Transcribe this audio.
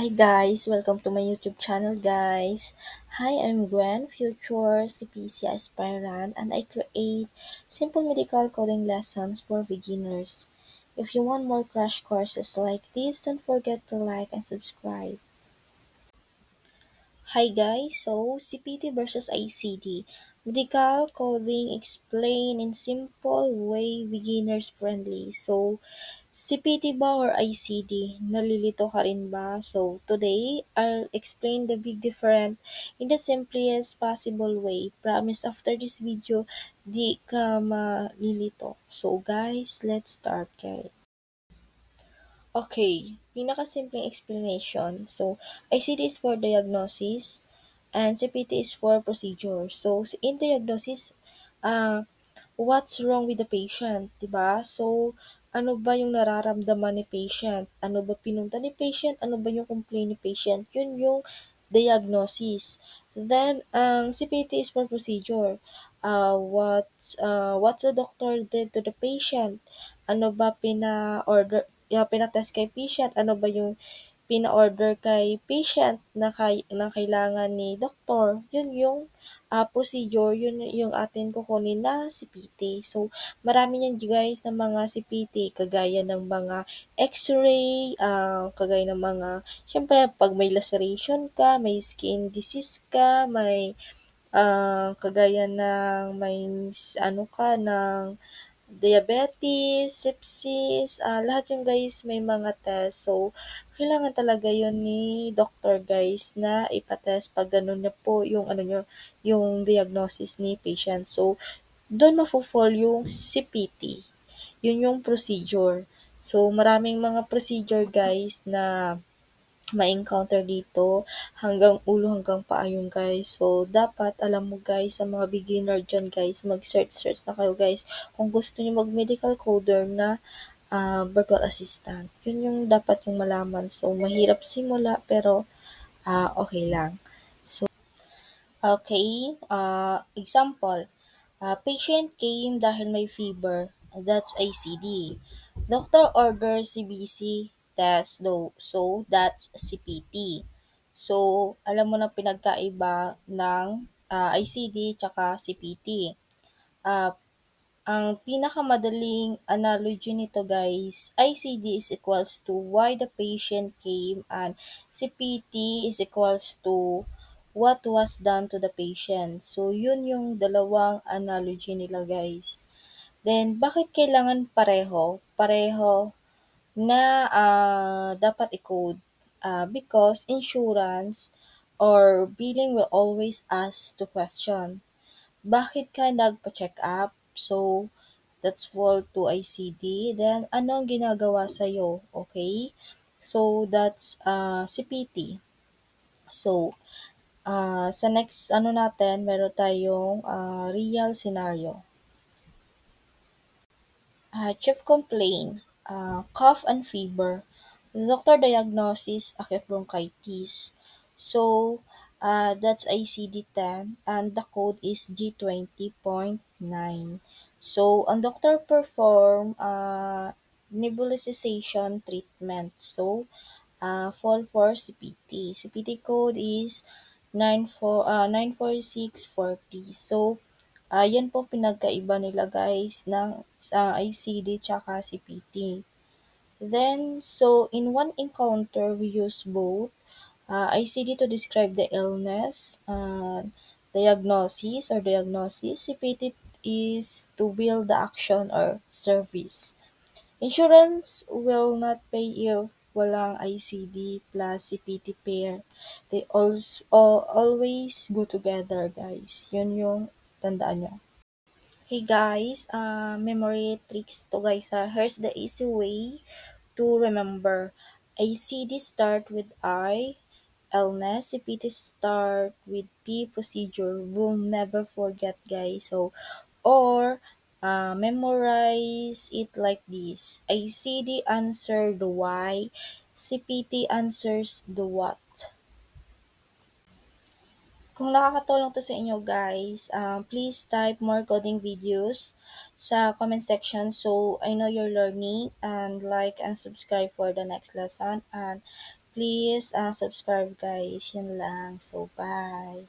Hi guys, welcome to my YouTube channel guys. Hi, I'm Gwen, future CPC aspirant, and I create simple medical coding lessons for beginners. If you want more crash courses like this, don't forget to like and subscribe. Hi guys, so CPT versus ICD. Medical coding explained in simple way, beginners friendly. So CPT ba or ICD? Nalilito ka rin ba? So, today, I'll explain the big difference in the simplest possible way. Promise after this video, di ka malilito. So, guys, let's start, guys. Okay, pinakasimpleng explanation. So, ICD is for diagnosis and CPT is for procedure. So, in diagnosis, uh, what's wrong with the patient, 'di ba? So, ano ba yung nararamdaman ni patient? Ano ba pinunta ni patient? Ano ba yung complaint ni patient? Yun yung diagnosis. Then, ang CPT is for procedure. What the doctor did to the patient? Ano ba pina-order, pina-test kay patient? Ano ba yung pina-order kay patient na kailangan ni doktor? Yun yung procedure, yun yung atin kukunin na CPT. So, marami yan guys na mga CPT, kagaya ng mga x-ray, kagaya ng mga, syempre, pag may laceration ka, may skin disease ka, may, kagaya ng may, ano ka, ng diabetes, sepsis, lahat yung guys may mga test. So, kailangan talaga yun ni doctor guys na ipatest pag ganun na po yung ano nyo, yung diagnosis ni patient. So, doon mafo-fall yung CPT. Yun yung procedure. So, maraming mga procedure guys na ma-encounter dito hanggang ulo hanggang paa yun guys. So, dapat alam mo guys sa mga beginner dyan guys, mag-search na kayo guys kung gusto niyo mag-medical coder na virtual assistant. Yun yung dapat yung malaman. So, mahirap simula pero okay lang. So, okay, example, patient came dahil may fever. That's ICD. Doctor orders CBC test though. So, that's CPT. So, alam mo na pinagkaiba ng ICD tsaka CPT. Ah, ang pinakamadaling analogy nito guys, ICD is equals to why the patient came and CPT is equals to what was done to the patient. So, yun yung dalawang analogy nila guys. Then, bakit kailangan pareho? Pareho na dapat i-code. Because insurance or billing will always ask to question. Bakit ka nagpa-check up? So, that's fall to ICD. Then, ano ang ginagawa sa'yo? Okay? So, that's CPT. So, sa next ano natin, meron tayong real scenario. Chief complaint, cough and fever. The doctor diagnosis acute bronchitis. So, that's ICD-10 and the code is G20.9. So, ang doctor perform nebulization treatment. So, fall for CPT. CPT code is 94640. So, yan po pinagkaiba nila guys ng ICD tsaka CPT. Then, so in one encounter, we use both ICD to describe the illness, diagnosis. CPT is to build the action or service. Insurance will not pay if walang ICD plus CPT pair. They also always go together, guys. Yun yung tandaan nyo. Hey guys, memory tricks to guys. Here's the easy way to remember. ICD start with I, illness, CPT start with P, procedure. We'll never forget guys. So, or memorize it like this. ICD answer the why, CPT answers the what. Kung nakakatulong 'to sa inyo guys, please type more coding videos sa comment section so I know you're learning, and like and subscribe for the next lesson, and Please, subscribe guys. Yan lang. So, bye.